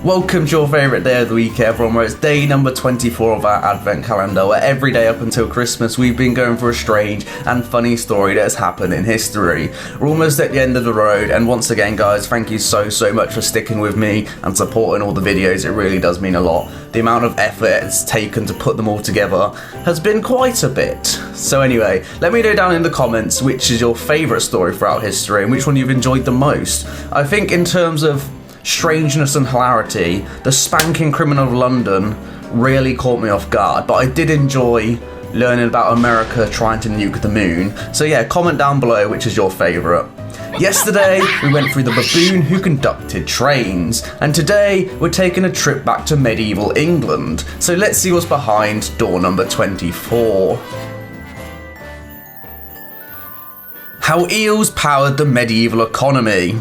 Welcome to your favourite day of the week, everyone, where it's day number 24 of our advent calendar, where every day up until Christmas we've been going for a strange and funny story that has happened in history. We're almost at the end of the road, and once again, guys, thank you so much for sticking with me and supporting all the videos. It really does mean a lot. The amount of effort it's taken to put them all together has been quite a bit. So anyway, let me know down in the comments which is your favourite story throughout history and which one you've enjoyed the most. I think in terms of strangeness and hilarity, the spanking criminal of London really caught me off guard, but I did enjoy learning about America trying to nuke the moon. So yeah, comment down below which is your favourite. Yesterday, we went through the baboon who conducted trains, and today we're taking a trip back to medieval England. So let's see what's behind door number 24. How eels powered the medieval economy.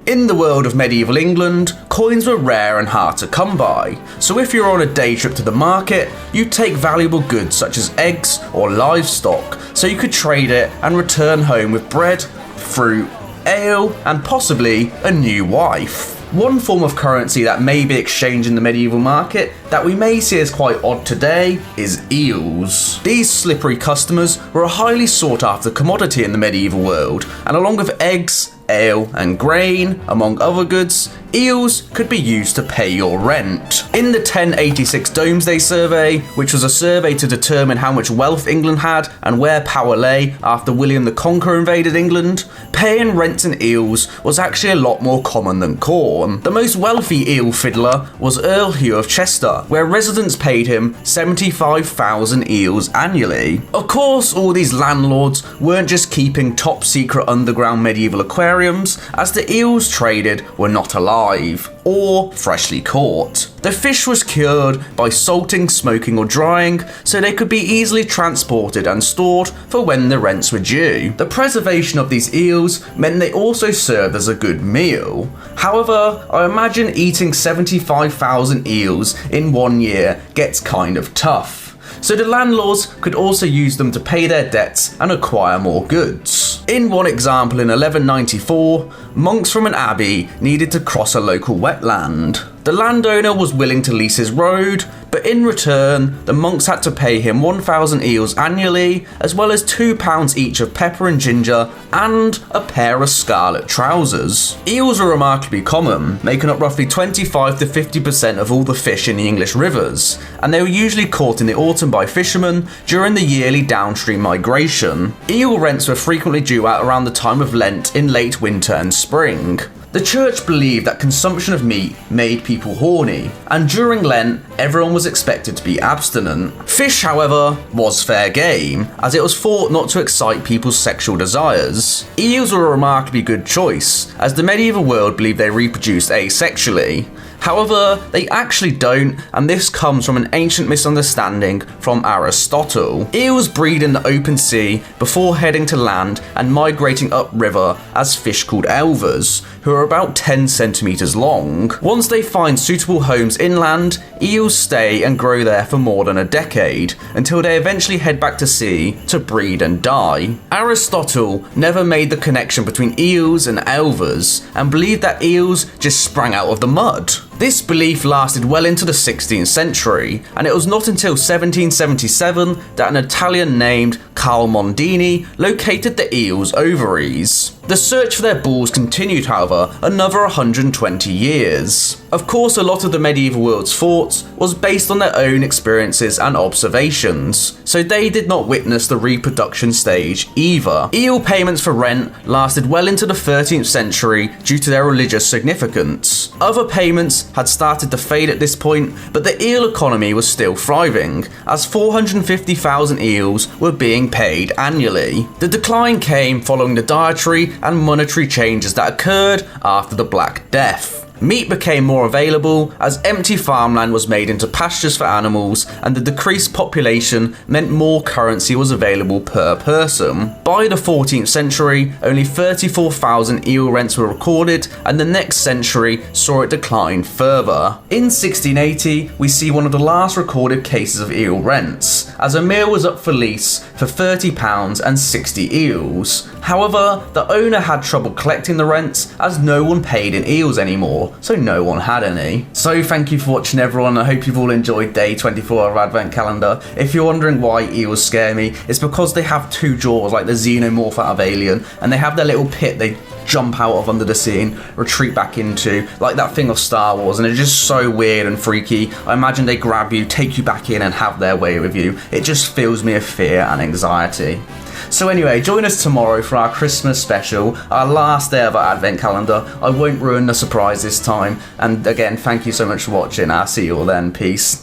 In the world of medieval England, coins were rare and hard to come by, so if you're on a day trip to the market, you'd take valuable goods such as eggs or livestock, so you could trade it and return home with bread, fruit, ale, and possibly a new wife. One form of currency that may be exchanged in the medieval market that we may see as quite odd today is eels. These slippery customers were a highly sought after commodity in the medieval world, and along with eggs, ale and grain, among other goods, eels could be used to pay your rent. In the 1086 Domesday survey, which was a survey to determine how much wealth England had and where power lay after William the Conqueror invaded England, paying rent in eels was actually a lot more common than corn. The most wealthy eel fiddler was Earl Hugh of Chester, where residents paid him 75,000 eels annually. Of course, all these landlords weren't just keeping top secret underground medieval aquariums, as the eels traded were not alive or freshly caught. The fish was cured by salting, smoking or drying, so they could be easily transported and stored for when the rents were due. The preservation of these eels meant they also served as a good meal. However, I imagine eating 75,000 eels in 1 year gets kind of tough. So the landlords could also use them to pay their debts and acquire more goods. In one example in 1194, monks from an abbey needed to cross a local wetland. The landowner was willing to lease his road, but in return, the monks had to pay him 1,000 eels annually, as well as £2 each of pepper and ginger, and a pair of scarlet trousers. Eels were remarkably common, making up roughly 25 to 50% of all the fish in the English rivers, and they were usually caught in the autumn by fishermen during the yearly downstream migration. Eel rents were frequently due out around the time of Lent in late winter and spring. The church believed that consumption of meat made people horny, and during Lent, everyone was expected to be abstinent. Fish, however, was fair game, as it was thought not to excite people's sexual desires. Eels were a remarkably good choice, as the medieval world believed they reproduced asexually. However, they actually don't, and this comes from an ancient misunderstanding from Aristotle. Eels breed in the open sea before heading to land and migrating upriver as fish called elvers, who are about 10 centimeters long. Once they find suitable homes inland, eels stay and grow there for more than a decade, until they eventually head back to sea to breed and die. Aristotle never made the connection between eels and elvers, and believed that eels just sprang out of the mud. This belief lasted well into the 16th century, and it was not until 1777 that an Italian named Carl Mondini located the eel's ovaries. The search for their balls continued, however, another 120 years. Of course, a lot of the medieval world's thoughts was based on their own experiences and observations, so they did not witness the reproduction stage either. Eel payments for rent lasted well into the 13th century due to their religious significance. Other payments had started to fade at this point, but the eel economy was still thriving, as 450,000 eels were being paid annually. The decline came following the dietary and monetary changes that occurred after the Black Death. Meat became more available as empty farmland was made into pastures for animals, and the decreased population meant more currency was available per person. By the 14th century, only 34,000 eel rents were recorded, and the next century saw it decline further. In 1680, we see one of the last recorded cases of eel rents, as a meal was up for lease for £30 and 60 eels. However, the owner had trouble collecting the rents as no one paid in eels anymore, so no one had any. So thank you for watching everyone, I hope you've all enjoyed day 24 of Advent Calendar. If you're wondering why eels scare me, it's because they have two jaws like the xenomorph out of Alien, and they have their little pit they jump out of under the sea and retreat back into, like that thing of Star Wars, and it's just so weird and freaky. I imagine they grab you, take you back in and have their way with you. It just fills me with fear and anxiety. So anyway, join us tomorrow for our Christmas special, our last day of our Advent Calendar. I won't ruin the surprise this time, and again, thank you so much for watching. I'll see you all then. Peace.